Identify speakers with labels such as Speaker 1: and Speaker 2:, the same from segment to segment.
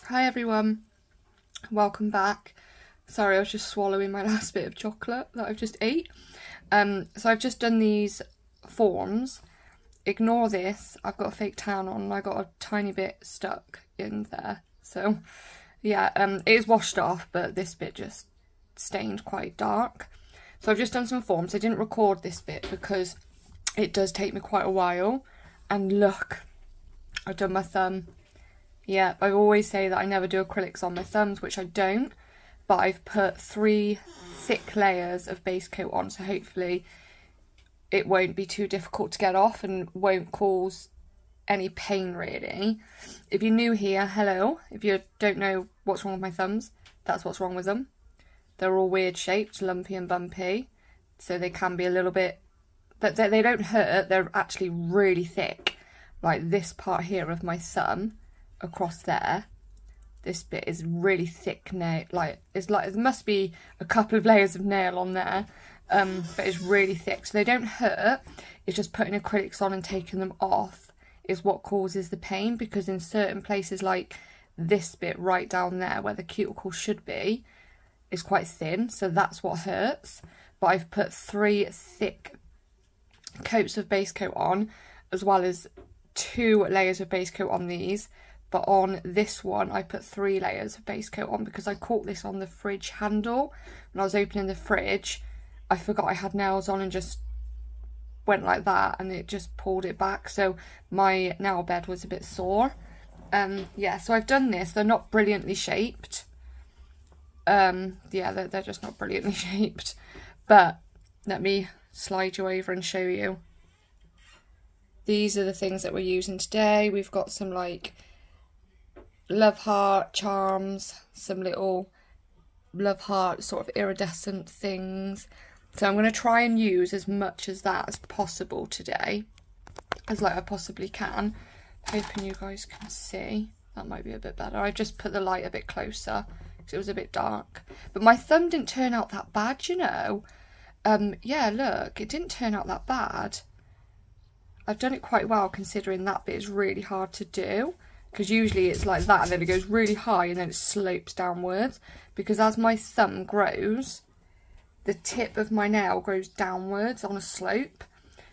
Speaker 1: Hi everyone, welcome back. Sorry, I was just swallowing my last bit of chocolate that I've just ate. So I've just done these forms. Ignore this, I've got a fake tan on and I got a tiny bit stuck in there. So yeah, it is washed off, but this bit just stained quite dark. So I've just done some forms. I didn't record this bit because it does take me quite a while. And look, I've done my thumb. Yeah, I always say that I never do acrylics on my thumbs, which I don't, but I've put 3 thick layers of base coat on, so hopefully it won't be too difficult to get off and won't cause any pain really. If you're new here, hello. If you don't know what's wrong with my thumbs, that's what's wrong with them. They're all weird shaped, lumpy and bumpy, so they can be a little bit, but they don't hurt, they're actually really thick. Like this part here of my thumb, across there, this bit is really thick nail, like there must be a couple of layers of nail on there, but it's really thick, so they don't hurt. It's just putting acrylics on and taking them off is what causes the pain, because in certain places like this bit right down there where the cuticle should be is quite thin, so that's what hurts. But I've put 3 thick coats of base coat on, as well as 2 layers of base coat on these. But on this one, I put 3 layers of base coat on because I caught this on the fridge handle. When I was opening the fridge, I forgot I had nails on and just went like that and it just pulled it back. So my nail bed was a bit sore. Yeah, so I've done this. They're not brilliantly shaped. Yeah, they're just not brilliantly shaped. But let me slide you over and show you. These are the things that we're using today. We've got some like love heart charms, some little love heart sort of iridescent things. So I'm going to try and use as much as that as possible today, as like I possibly can. Hoping you guys can see. That might be a bit better. I just put the light a bit closer because it was a bit dark. But my thumb didn't turn out that bad, you know. Yeah, look, it didn't turn out that bad. I've done it quite well considering that bit is really hard to do. Because usually it's like that and then it goes really high and then it slopes downwards. Because as my thumb grows, the tip of my nail grows downwards on a slope.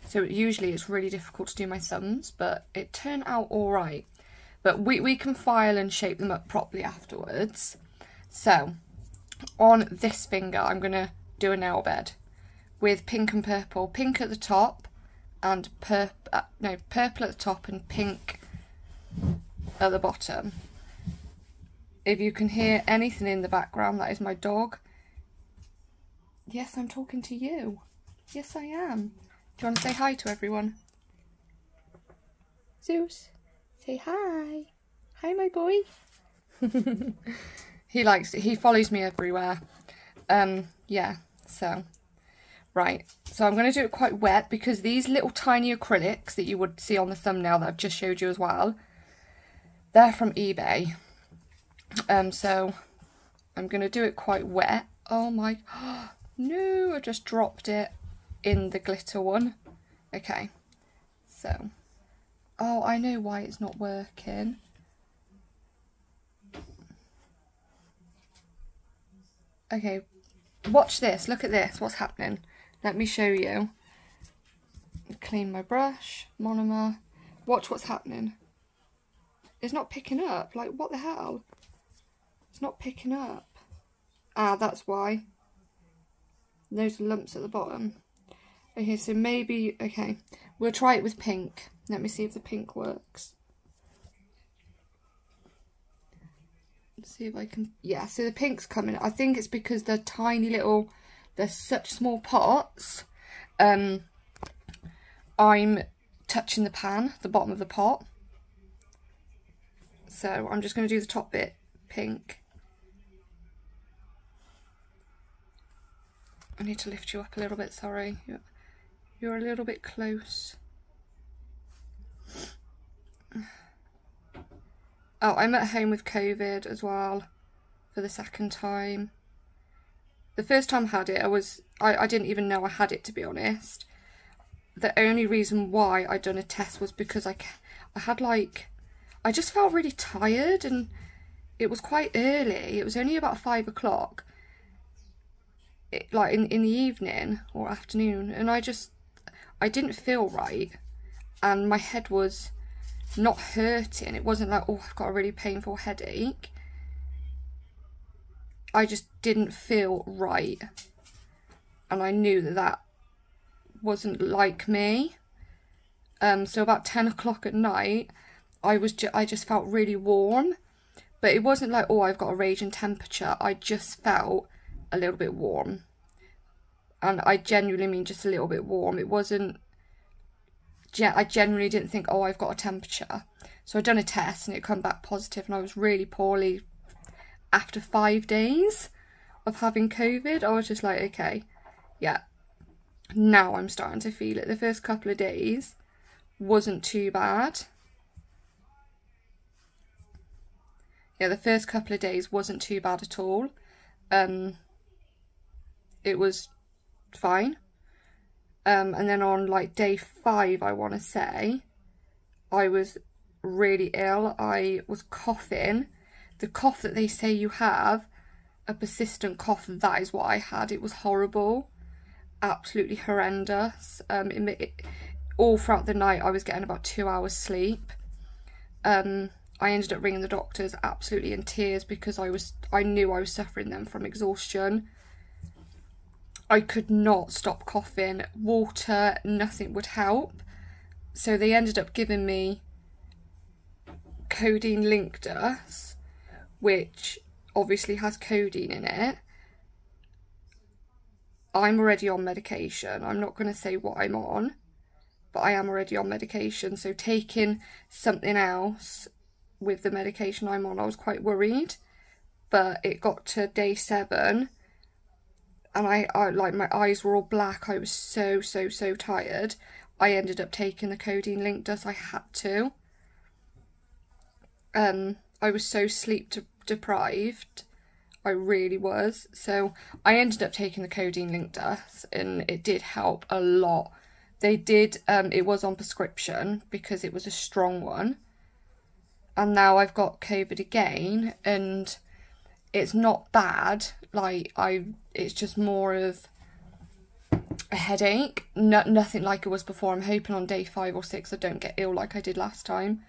Speaker 1: So usually it's really difficult to do my thumbs, but it turned out alright. But we can file and shape them up properly afterwards. So on this finger I'm going to do a nail bed with pink and purple. Pink at the top and purple at the top and pink at the bottom. If you can hear anything in the background, that is my dog. Yes, I'm talking to you. Yes, I am. Do you want to say hi to everyone? Zeus, say hi. Hi, my boy. He follows me everywhere. Yeah, so. Right, so I'm going to do it quite wet because these little tiny acrylics that you would see on the thumbnail that I've just showed you as well, they're from eBay. So I'm going to do it quite wet. Oh my, no, I just dropped it in the glitter one. Okay, so, oh, I know why it's not working. Okay, watch this, look at this, what's happening. Let me show you. Clean my brush, monomer. Watch what's happening. It's not picking up. Like, what the hell? It's not picking up. Ah, that's why. Those lumps at the bottom. Okay, so maybe, okay. We'll try it with pink. Let me see if the pink works. Let's see if I can, yeah, so the pink's coming. I think it's because they're tiny little, they're such small pots. I'm touching the pan, the bottom of the pot. So I'm just going to do the top bit pink. I need to lift you up a little bit, sorry. You're a little bit close. Oh, I'm at home with COVID as well for the second time. The first time I had it, I didn't even know I had it, to be honest. The only reason why I'd done a test was because I had like, I just felt really tired and it was quite early. It was only about 5 o'clock, like in the evening or afternoon, and I didn't feel right, and my head was not hurting. It wasn't like, oh, I've got a really painful headache. I just didn't feel right, and I knew that that wasn't like me. So about 10 o'clock at night, I just felt really warm, but it wasn't like, oh, I've got a raging temperature. I just felt a little bit warm, and I genuinely mean just a little bit warm. It wasn't, I genuinely didn't think, oh, I've got a temperature. So I'd done a test and it come back positive, and I was really poorly after 5 days of having COVID. I was just like, okay, yeah, now I'm starting to feel it. The first couple of days wasn't too bad. Yeah, the first couple of days wasn't too bad at all. It was fine. And then on like day 5, I want to say, I was really ill. I was coughing. The cough that they say you have, a persistent cough, that is what I had. It was horrible, absolutely horrendous. All throughout the night I was getting about 2 hours sleep. I ended up ringing the doctors absolutely in tears because I knew I was suffering then from exhaustion. I could not stop coughing. Water, nothing would help. So they ended up giving me codeine linctus, which obviously has codeine in it. I'm already on medication. I'm not going to say what I'm on, but I am already on medication. So taking something else with the medication I'm on, I was quite worried. But it got to day 7 and I like, my eyes were all black. I was so tired. I ended up taking the codeine linctus. I had to. I was so sleep deprived. I really was. So I ended up taking the codeine linctus, and it did help a lot. They did, it was on prescription because it was a strong one. And now I've got COVID again, and it's not bad. Like, it's just more of a headache. Nothing like it was before. I'm hoping on day 5 or 6 I don't get ill like I did last time.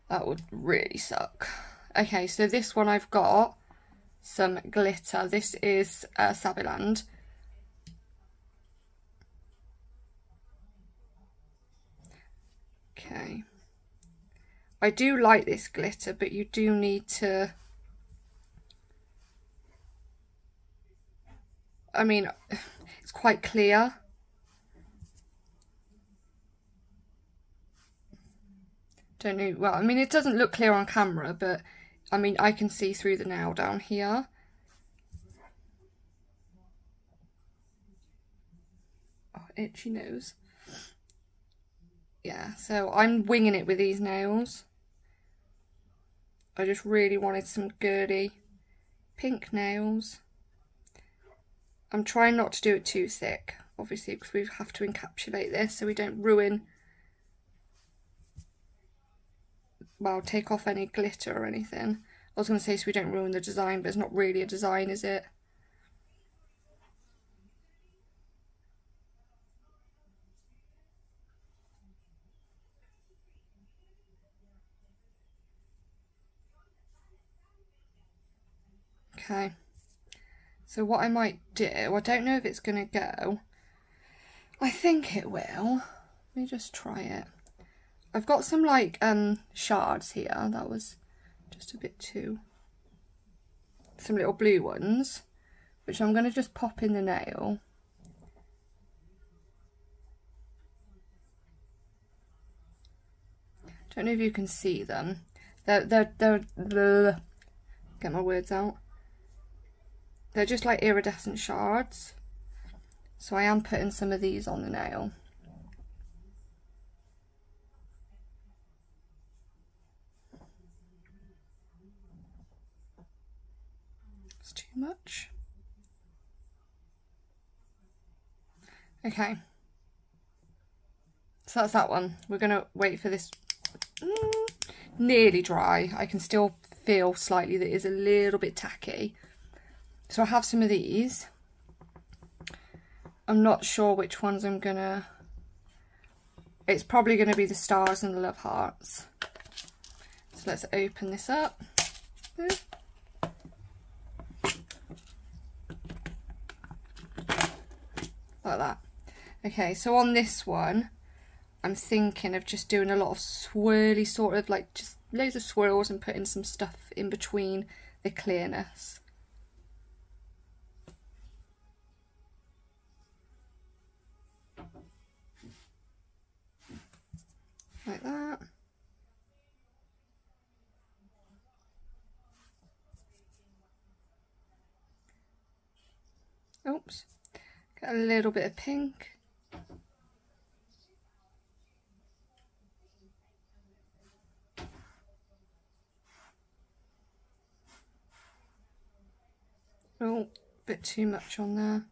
Speaker 1: That would really suck. Okay, so this one I've got some glitter. This is Sabiland. Okay. I do like this glitter, but you do need to... I mean, it's quite clear. Don't know, well, I mean, it doesn't look clear on camera, but I mean, I can see through the nail down here. Oh, itchy nose. Yeah, so I'm winging it with these nails. I just really wanted some girly pink nails. I'm trying not to do it too thick, obviously, because we have to encapsulate this so we don't ruin, well, take off any glitter or anything. I was going to say so we don't ruin the design, but it's not really a design, is it? Okay. So what I might do, I don't know if it's going to go. I think it will. Let me just try it. I've got some like shards here. That was just a bit too... Some little blue ones, which I'm going to just pop in the nail. Don't know if you can see them. They're get my words out. They're just like iridescent shards. So I am putting some of these on the nail. It's too much. Okay. So that's that one. We're going to wait for this nearly dry. I can still feel slightly that is a little bit tacky. So I have some of these. I'm not sure which ones I'm gonna... It's probably gonna be the stars and the love hearts. So let's open this up. Like that. Okay, so on this one, I'm thinking of just doing a lot of swirly, sort of like just loads of swirls and putting some stuff in between the clearness. Like that. Oops. Get a little bit of pink. Oh, a bit too much on there.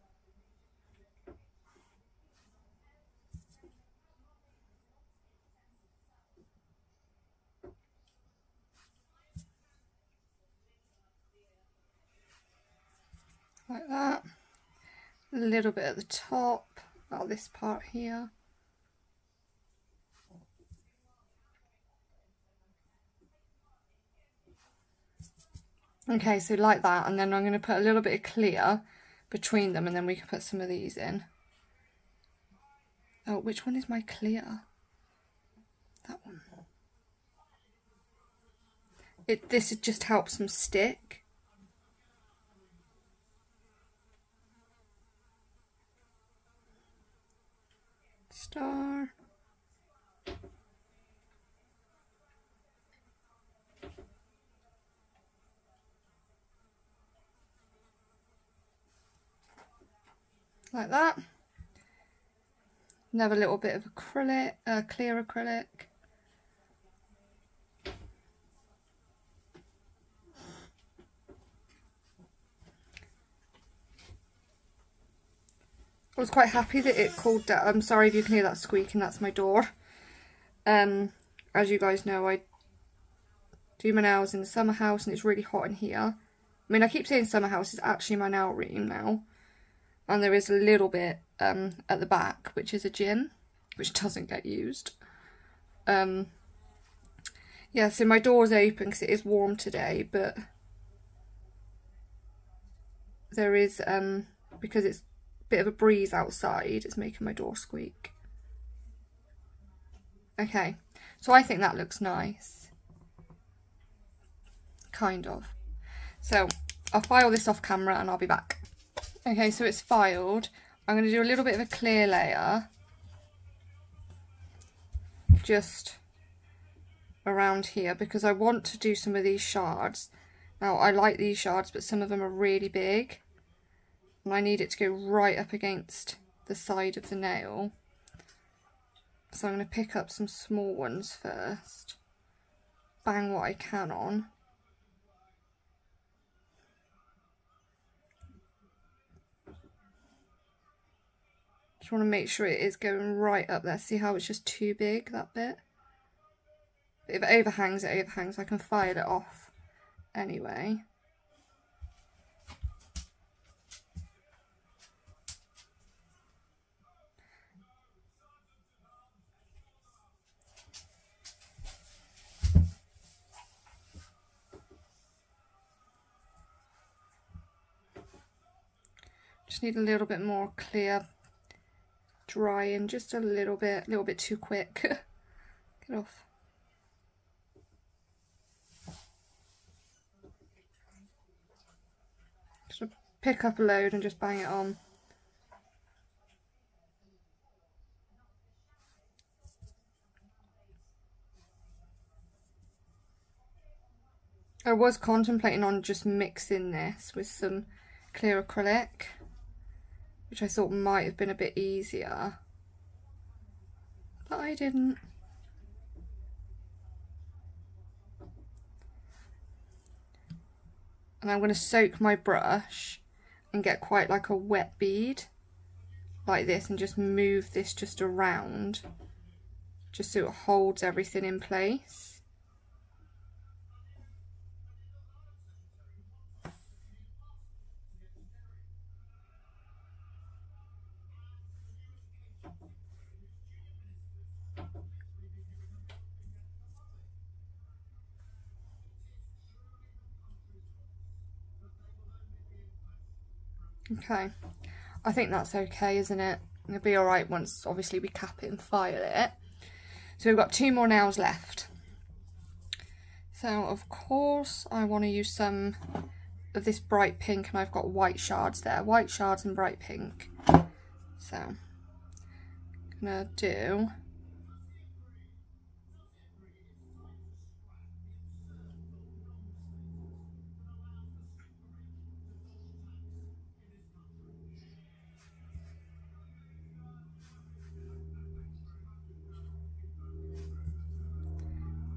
Speaker 1: Like that. A little bit at the top, about this part here. Okay, so like that, and then I'm going to put a little bit of clear between them, and then we can put some of these in. Oh, which one is my clear? That one. This just helps them stick. Star. Like that. Another little bit of acrylic, clear acrylic. I was quite happy that it cooled down. I'm sorry if you can hear that squeaking, that's my door. As you guys know, I do my nails in the summer house and it's really hot in here. I mean, I keep saying summer house, is actually my nail room now. And there is a little bit at the back, which is a gym, which doesn't get used. Yeah, so my door's open because it is warm today, but there is, because it's a bit of a breeze outside, it's making my door squeak. Okay, so I think that looks nice. Kind of. So I'll file this off camera and I'll be back. Okay, so it's filed. I'm going to do a little bit of a clear layer. Just around here because I want to do some of these shards. Now I like these shards, but some of them are really big. And I need it to go right up against the side of the nail. So I'm going to pick up some small ones first. Bang what I can on. Just want to make sure it is going right up there. See how it's just too big, that bit? But if it overhangs, it overhangs. I can file it off anyway. Just need a little bit more clear drying, just a little bit too quick. Get off. Just pick up a load and just bang it on. I was contemplating on just mixing this with some clear acrylic, which I thought might have been a bit easier, but I didn't. And I'm going to soak my brush and get quite like a wet bead like this and just move this just around just so it holds everything in place. Okay, I think that's okay, isn't it? It'll be alright once obviously we cap it and file it. So we've got 2 more nails left. So of course I want to use some of this bright pink, and I've got white shards there, white shards and bright pink. So I'm gonna do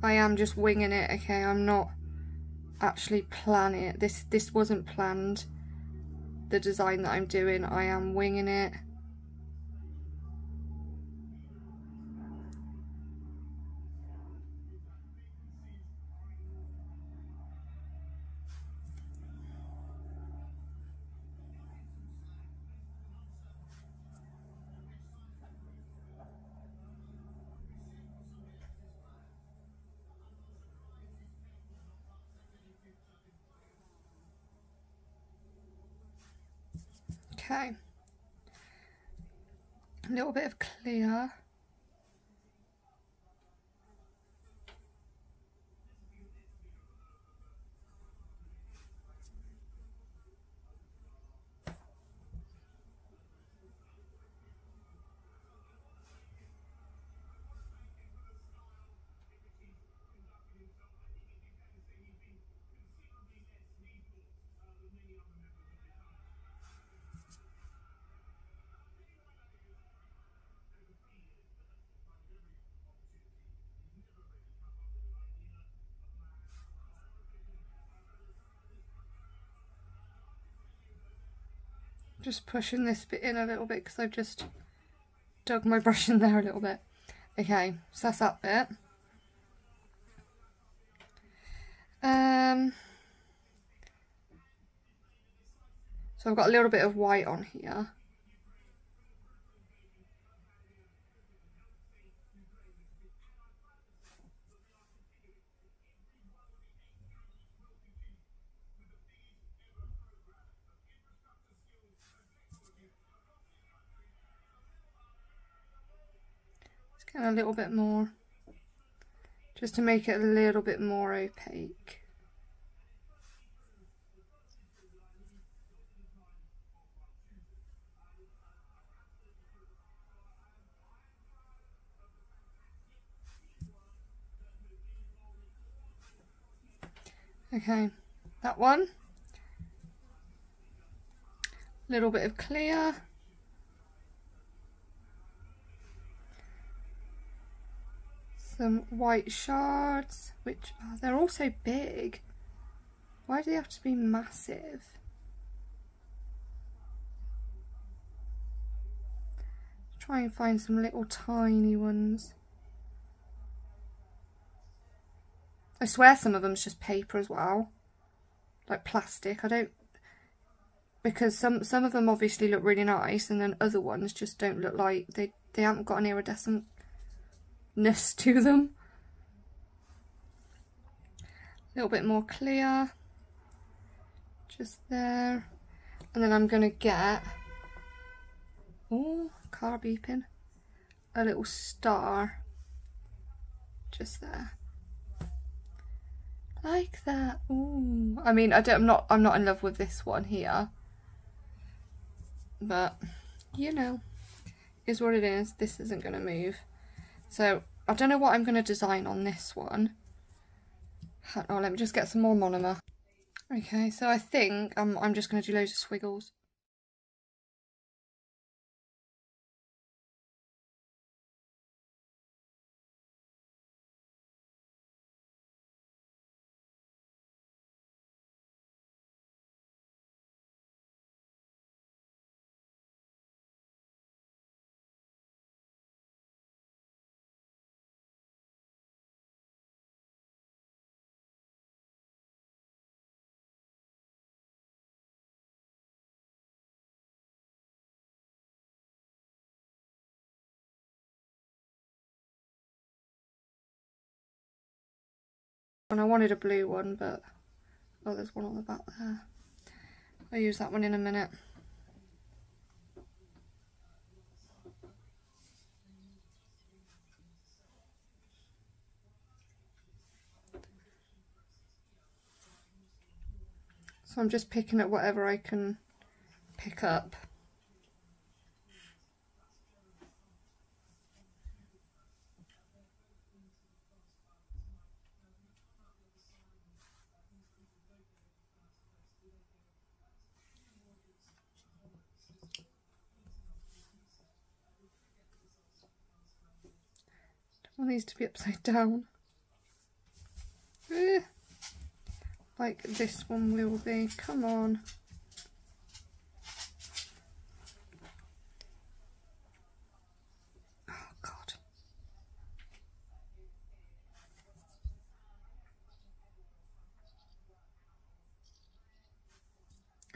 Speaker 1: I am just winging it, okay? I'm not actually planning it. This wasn't planned, the design that I'm doing. I am winging it. Okay. A little bit of clear. Just pushing this bit in a little bit because I've just dug my brush in there a little bit. Okay, so that's that bit. So I've got a little bit of white on here. Just get a little bit more, just to make it a little bit more opaque. Okay, that one. Little bit of clear. Some white shards, which they're also big. Why do they have to be massive? Try and find some little tiny ones. I swear some of them's just paper as well, like plastic. I don't, because some of them obviously look really nice, and then other ones just don't look like they haven't got an iridescentness to them. A little bit more clear, just there, and then I'm gonna get, oh, car beeping, a little star just there. Like that. Ooh. I mean, I'm not in love with this one here, but you know, is what it is. This isn't going to move. So I don't know what I'm going to design on this one. Oh, let me just get some more monomer. Okay, so I think I'm just going to do loads of squiggles. And I wanted a blue one, but oh, there's one on the back there. I'll use that one in a minute. So I'm just picking up whatever I can pick up. Don't want these to be upside down. Like this one will be. Come on. Oh God.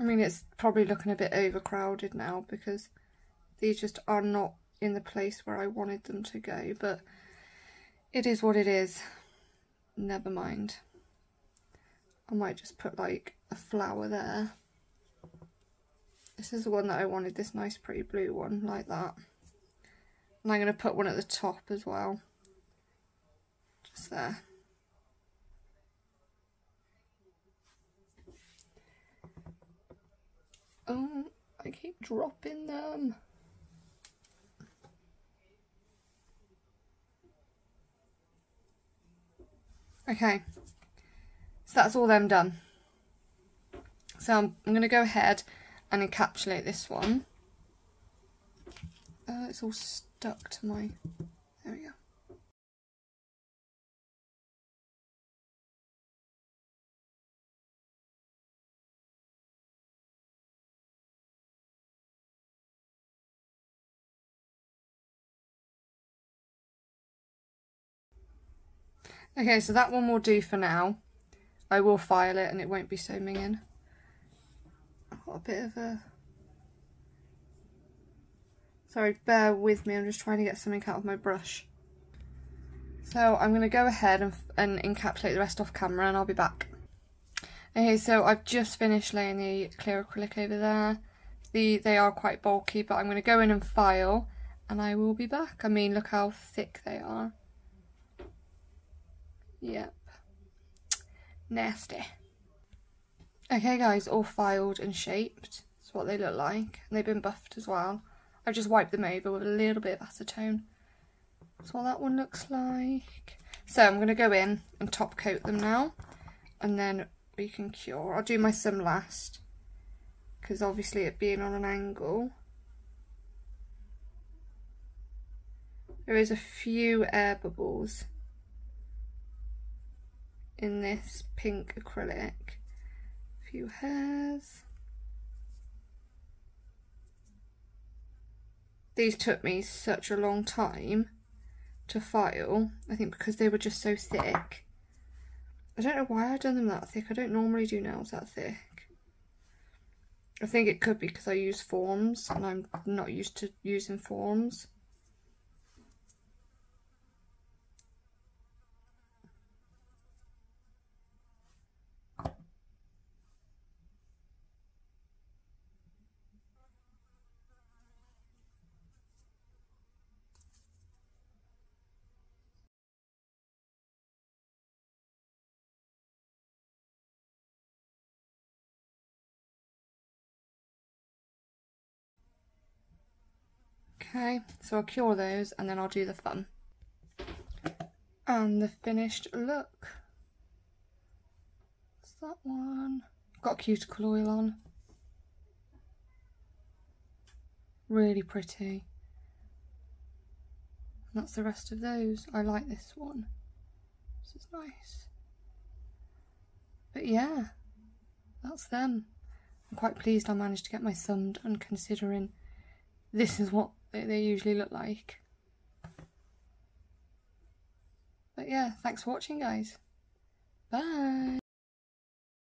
Speaker 1: I mean, it's probably looking a bit overcrowded now because these just are not in the place where I wanted them to go, but it is what it is. Never mind. I might just put like a flower there. This is the one that I wanted, this nice pretty blue one, like that. And I'm going to put one at the top as well. Just there. Oh, I keep dropping them. Okay, so that's all them done. So I'm going to go ahead and encapsulate this one. It's all stuck to my, there we go. Okay, so that one will do for now. I will file it and it won't be so minging. I've got a bit of a... Sorry, bear with me, I'm just trying to get something out of my brush. So I'm going to go ahead and encapsulate the rest off camera and I'll be back. Okay, so I've just finished laying the clear acrylic over there. They are quite bulky, but I'm going to go in and file and I will be back. I mean, look how thick they are. Yep. Nasty. Okay guys, all filed and shaped. That's what they look like. And they've been buffed as well. I've just wiped them over with a little bit of acetone. That's what that one looks like. So I'm going to go in and top coat them now. And then we can cure. I'll do my thumb last. Because obviously it being on an angle. There is a few air bubbles in this pink acrylic. A few hairs. These took me such a long time to file, I think because they were just so thick. I don't know why I've done them that thick. I don't normally do nails that thick. I think it could be because I use forms and I'm not used to using forms. Okay, so I'll cure those and then I'll do the thumb. And the finished look. What's that one? I've got cuticle oil on. Really pretty. And that's the rest of those. I like this one. This is nice. But yeah, that's them. I'm quite pleased I managed to get my thumb done considering this is what they usually look like. But yeah, thanks for watching guys. Bye.